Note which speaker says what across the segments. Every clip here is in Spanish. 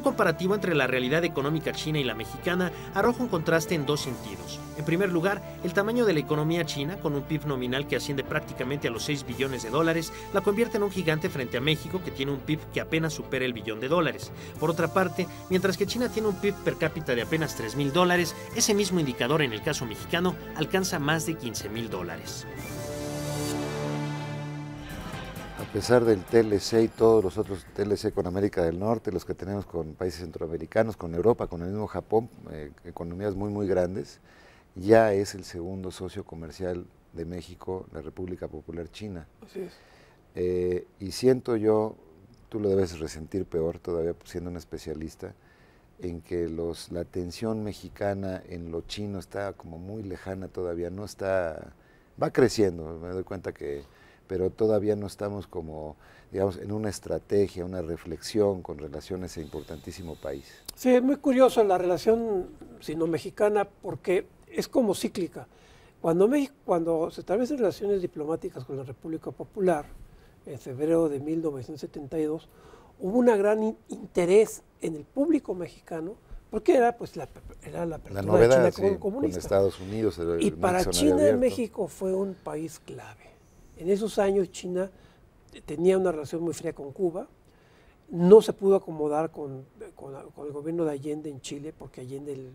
Speaker 1: comparativo entre la realidad económica china y la mexicana arroja un contraste en dos sentidos. En primer lugar, el tamaño de la economía china, con un PIB nominal que asciende prácticamente a los 6 billones de dólares, la convierte en un gigante frente a México, que tiene un PIB que apenas supera el billón de dólares. Por otra parte, mientras que China tiene un PIB per cápita de apenas 3,000 dólares, ese mismo indicador en el caso mexicano alcanza más de 15,000 dólares.
Speaker 2: A pesar del TLC y todos los otros TLC con América del Norte, los que tenemos con países centroamericanos, con Europa, con el mismo Japón, economías muy grandes, ya es el segundo socio comercial de México, la República Popular China.
Speaker 3: Así es.
Speaker 2: Y siento yo, tú lo debes resentir peor todavía siendo un especialista, en que la atención mexicana en lo chino está como muy lejana todavía, no está, va creciendo, me doy cuenta que, pero todavía no estamos como, digamos, en una estrategia, una reflexión con relación a ese importantísimo país.
Speaker 3: Sí, es muy curioso la relación sino-mexicana porque es como cíclica. Cuando se establecen relaciones diplomáticas con la República Popular, en febrero de 1972, hubo un gran interés en el público mexicano, porque era pues la apertura
Speaker 2: novedad,
Speaker 3: de China
Speaker 2: sí,
Speaker 3: comunista.
Speaker 2: con Estados Unidos.
Speaker 3: Y para China, México fue un país clave. En esos años China tenía una relación muy fría con Cuba, no se pudo acomodar con el gobierno de Allende en Chile, porque Allende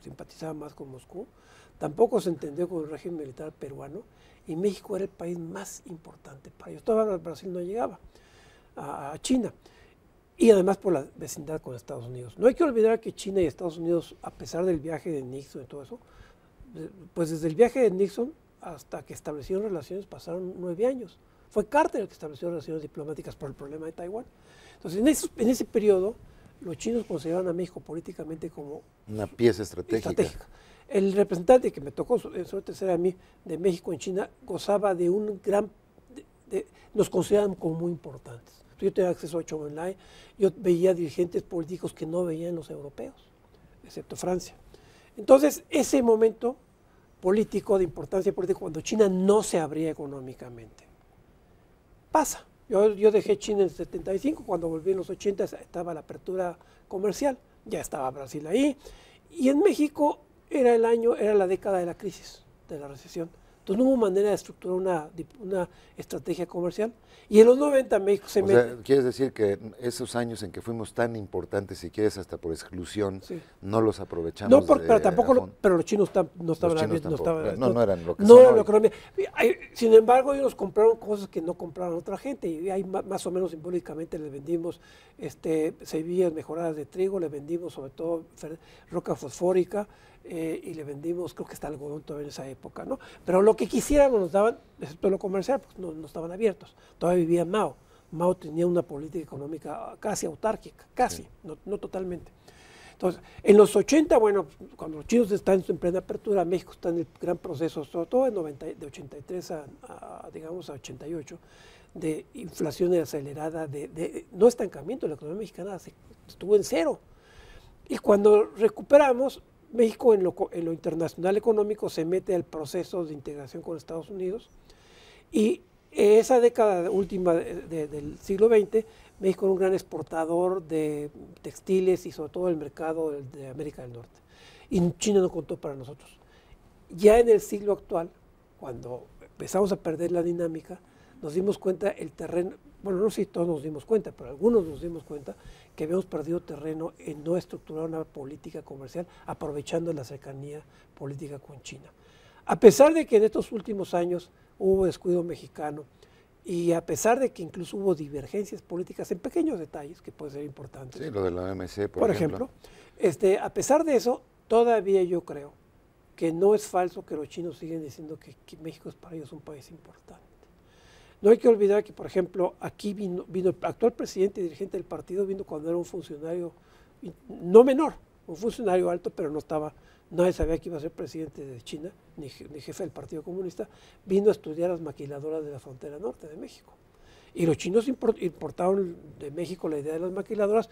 Speaker 3: simpatizaba más con Moscú, tampoco se entendió con el régimen militar peruano, y México era el país más importante para ellos. Todavía Brasil no llegaba a China, y además por la vecindad con Estados Unidos. No hay que olvidar que China y Estados Unidos, a pesar del viaje de Nixon y todo eso, pues desde el viaje de Nixon hasta que establecieron relaciones pasaron 9 años. Fue Carter el que estableció relaciones diplomáticas por el problema de Taiwán. Entonces, en ese periodo, los chinos consideraban a México políticamente como
Speaker 2: una pieza estratégica.
Speaker 3: El representante que me tocó, suerte ser a mí, de México en China, gozaba de un gran... nos consideraban como muy importantes. Yo tenía acceso a China Online, yo veía dirigentes políticos que no veían los europeos, excepto Francia. Entonces, ese momento político, de importancia política, cuando China no se abría económicamente, pasa. Yo dejé China en el 75, cuando volví en los 80 estaba la apertura comercial, ya estaba Brasil ahí, y en México era la década de la crisis, de la recesión. Entonces no hubo manera de estructurar una estrategia comercial. Y en los 90 México se mete...
Speaker 2: O sea, ¿quieres decir que esos años en que fuimos tan importantes, si quieres hasta por exclusión, sí, no los aprovechamos?
Speaker 3: No, pero tampoco, pero los chinos no estaban abiertos.
Speaker 2: No eran lo que
Speaker 3: no
Speaker 2: son
Speaker 3: eran
Speaker 2: hoy.
Speaker 3: La economía. Sin embargo, ellos compraron cosas que no compraron otra gente. Y ahí más o menos simbólicamente les vendimos semillas mejoradas de trigo, les vendimos sobre todo roca fosfórica, y le vendimos, creo que está algodón todavía en esa época, ¿no? Pero lo que quisiéramos nos daban, excepto lo comercial, pues no estaban abiertos. Todavía vivía Mao. Mao tenía una política económica casi autárquica, casi, sí, no totalmente. Entonces, en los 80, bueno, cuando los chinos están en plena apertura, México está en el gran proceso, sobre todo de 83 digamos, a 88, de inflación acelerada, no estancamiento, la economía mexicana estuvo en cero. Y cuando recuperamos, México en lo internacional económico se mete al proceso de integración con Estados Unidos, y esa década última del siglo XX, México era un gran exportador de textiles y sobre todo el mercado de América del Norte. Y China no contó para nosotros. Ya en el siglo actual, cuando empezamos a perder la dinámica, nos dimos cuenta el terreno, bueno, no sé si todos nos dimos cuenta, pero algunos nos dimos cuenta que habíamos perdido terreno en no estructurar una política comercial aprovechando la cercanía política con China. A pesar de que en estos últimos años hubo descuido mexicano y a pesar de que incluso hubo divergencias políticas en pequeños detalles que pueden ser importantes.
Speaker 2: Sí, lo de la OMC,
Speaker 3: por ejemplo. A pesar de eso, todavía yo creo que no es falso que los chinos siguen diciendo que México es para ellos un país importante. No hay que olvidar que, por ejemplo, aquí vino el actual presidente y dirigente del partido, vino cuando era un funcionario, no menor, un funcionario alto, pero nadie sabía que iba a ser presidente de China, ni jefe del Partido Comunista, vino a estudiar las maquiladoras de la frontera norte de México. Y los chinos importaron de México la idea de las maquiladoras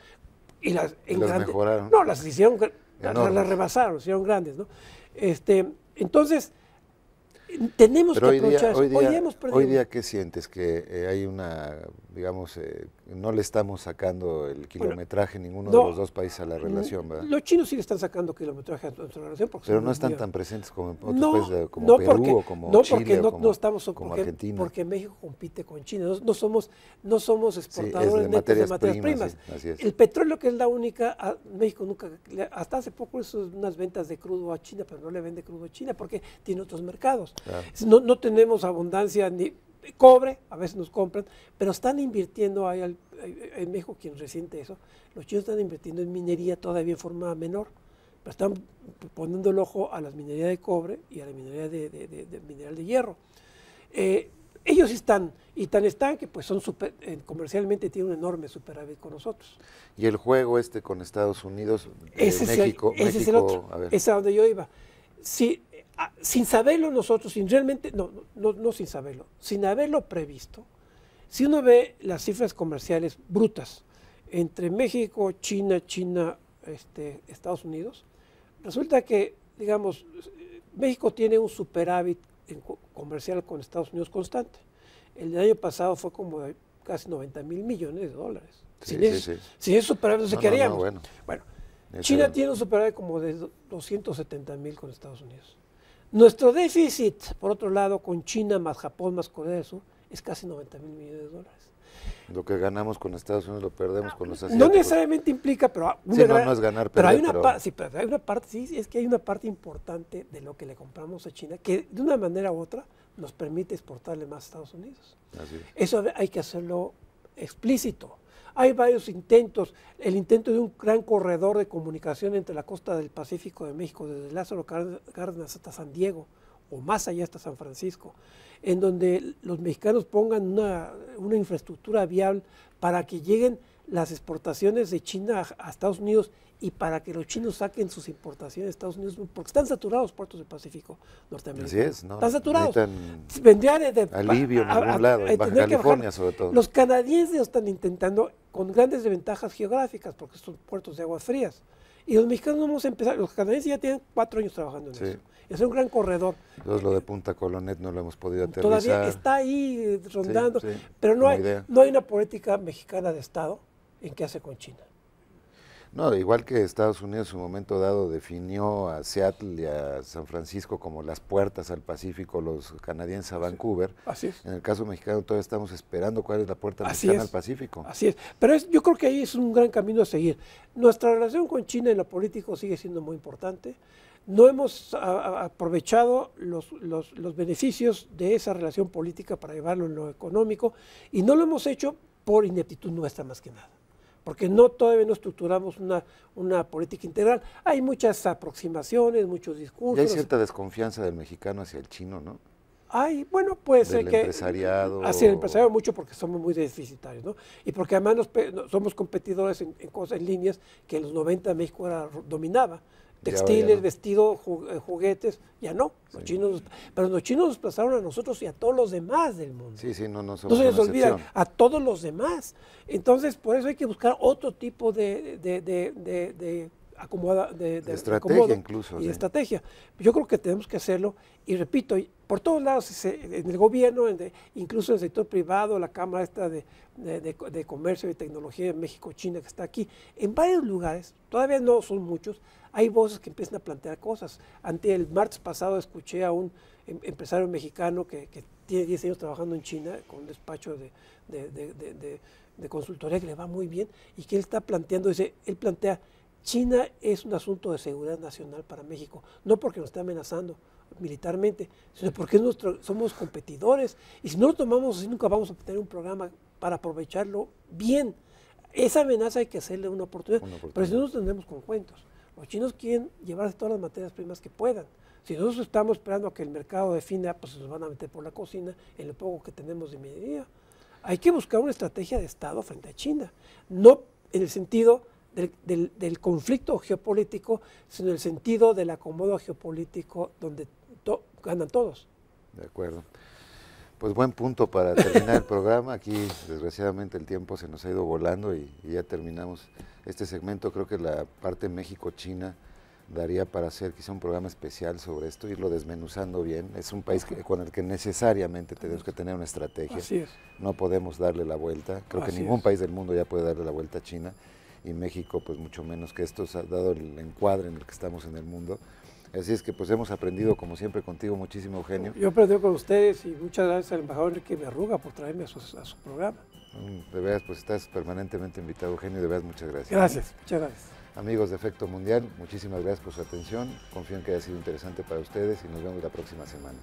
Speaker 3: y las
Speaker 2: mejoraron.
Speaker 3: No, las hicieron, las rebasaron, hicieron grandes, ¿no? Entonces, tenemos
Speaker 2: pero
Speaker 3: que aprovechar eso.
Speaker 2: Hoy día, ¿qué sientes? Que hay una, digamos, no le estamos sacando el kilometraje ninguno
Speaker 3: no,
Speaker 2: de los dos países a la relación, ¿verdad?
Speaker 3: Los chinos sí le están sacando kilometraje a nuestra relación.
Speaker 2: Pero no están tan presentes como en otros países, como Perú
Speaker 3: porque,
Speaker 2: o como Chile o
Speaker 3: como
Speaker 2: Argentina.
Speaker 3: Porque México compite con China. No somos exportadores
Speaker 2: de
Speaker 3: netos de materias primas.
Speaker 2: Sí, así es.
Speaker 3: El petróleo, que es la única, México nunca, hasta hace poco hizo unas ventas de crudo a China, pero no le vende crudo a China porque tiene otros mercados. Claro. No tenemos abundancia ni cobre, a veces nos compran, pero están invirtiendo ahí en México, quien resiente eso, los chinos están invirtiendo en minería todavía en forma menor, pero están poniendo el ojo a las minerías de cobre y a la minería de mineral de hierro. Ellos están, y tan están que pues son comercialmente tienen un enorme superávit con nosotros.
Speaker 2: Y el juego con Estados Unidos,
Speaker 3: México, ese es el otro, es a donde yo iba. Sin saberlo nosotros, sin haberlo previsto, si uno ve las cifras comerciales brutas entre México, China, Estados Unidos, resulta que, digamos, México tiene un superávit comercial con Estados Unidos constante. El del año pasado fue como de casi 90,000 millones de dólares. Sin ese superávit no sé qué haríamos. Bueno, China tiene un superávit como de 270,000 con Estados Unidos. Nuestro déficit, por otro lado, con China, más Japón, más Corea del Sur, es casi 90,000 millones de dólares.
Speaker 2: Lo que ganamos con Estados Unidos lo perdemos con los asiáticos.
Speaker 3: No necesariamente implica, pero
Speaker 2: no es ganar,
Speaker 3: pero hay una parte, es que hay una parte importante de lo que le compramos a China que de una manera u otra nos permite exportarle más a Estados Unidos.
Speaker 2: Así es.
Speaker 3: Eso hay que hacerlo explícito. Hay varios intentos, el intento de un gran corredor de comunicación entre la costa del Pacífico de México, desde Lázaro Cárdenas hasta San Diego, o más allá hasta San Francisco, en donde los mexicanos pongan una infraestructura viable para que lleguen las exportaciones de China a Estados Unidos y para que los chinos saquen sus importaciones de Estados Unidos, porque están saturados los puertos del Pacífico norteamericano.
Speaker 2: Así es, ¿no?
Speaker 3: Están saturados.
Speaker 2: Vendría alivio en algún lado, en Baja California sobre todo.
Speaker 3: Los canadienses están intentando con grandes desventajas geográficas, porque son puertos de aguas frías. Y los mexicanos vamos a empezar, los canadienses ya tienen 4 años trabajando en eso. Es un gran corredor.
Speaker 2: Entonces lo de Punta Colonet no lo hemos podido aterrizar.
Speaker 3: Todavía está ahí rondando, pero no hay una política mexicana de Estado en qué hace con China.
Speaker 2: No, igual que Estados Unidos en un momento dado definió a Seattle y a San Francisco como las puertas al Pacífico, los canadienses a Vancouver.
Speaker 3: Así es.
Speaker 2: En el caso mexicano todavía estamos esperando cuál es la puerta mexicana al Pacífico.
Speaker 3: Así es, pero yo creo que ahí es un gran camino a seguir. Nuestra relación con China en lo político sigue siendo muy importante. No hemos aprovechado los beneficios de esa relación política para llevarlo en lo económico y no lo hemos hecho por ineptitud nuestra más que nada, porque todavía no estructuramos una política integral. Hay muchas aproximaciones, muchos discursos.
Speaker 2: Y hay cierta desconfianza del mexicano hacia el chino, ¿no?
Speaker 3: Bueno, puede ser que...
Speaker 2: empresariado.
Speaker 3: Hacia el empresariado mucho porque somos muy deficitarios, ¿no? Y porque además somos competidores en cosas, en líneas que en los 90 México dominaba. Textiles, ya no. Vestidos, juguetes, ya no. Pero los chinos nos desplazaron a nosotros y a todos los demás del mundo.
Speaker 2: No somos
Speaker 3: no se les olvida,
Speaker 2: excepción.
Speaker 3: a todos los demás. Entonces, por eso hay que buscar otro tipo de
Speaker 2: estrategia incluso.
Speaker 3: Y estrategia. Yo creo que tenemos que hacerlo, y repito, por todos lados, en el gobierno, incluso en el sector privado, la Cámara de Comercio y Tecnología de México-China que está aquí, en varios lugares, todavía no son muchos, hay voces que empiezan a plantear cosas. El martes pasado escuché a un empresario mexicano que tiene 10 años trabajando en China con un despacho de consultoría que le va muy bien, y que él está planteando, él plantea, China es un asunto de seguridad nacional para México, no porque nos esté amenazando militarmente, sino porque somos competidores, y si no lo tomamos así nunca vamos a tener un programa para aprovecharlo bien. Esa amenaza hay que hacerle una oportunidad. Pero si no nos tendremos con cuentos. Los chinos quieren llevarse todas las materias primas que puedan. Si nosotros estamos esperando a que el mercado defina, pues se nos van a meter por la cocina en lo poco que tenemos de minería. Hay que buscar una estrategia de Estado frente a China, no en el sentido del conflicto geopolítico, sino en el sentido del acomodo geopolítico donde ganan todos.
Speaker 2: De acuerdo. Pues buen punto para terminar el programa. Aquí, desgraciadamente, el tiempo se nos ha ido volando y ya terminamos este segmento. Creo que la parte México-China daría para hacer quizá un programa especial sobre esto, irlo desmenuzando bien. Es un país con el que necesariamente tenemos que tener una estrategia.
Speaker 3: Así es.
Speaker 2: No podemos darle la vuelta. Creo que ningún país del mundo ya puede darle la vuelta a China, y México pues mucho menos, que esto ha dado el encuadre en el que estamos en el mundo. Así es que pues hemos aprendido como siempre contigo muchísimo, Eugenio.
Speaker 3: Yo aprendí con ustedes y muchas gracias al embajador Enrique Berruga por traerme a su programa.
Speaker 2: De veras, pues estás permanentemente invitado, Eugenio, de veras muchas gracias.
Speaker 3: Gracias, muchas gracias.
Speaker 2: Amigos de Efecto Mundial, muchísimas gracias por su atención. Confío en que haya sido interesante para ustedes y nos vemos la próxima semana.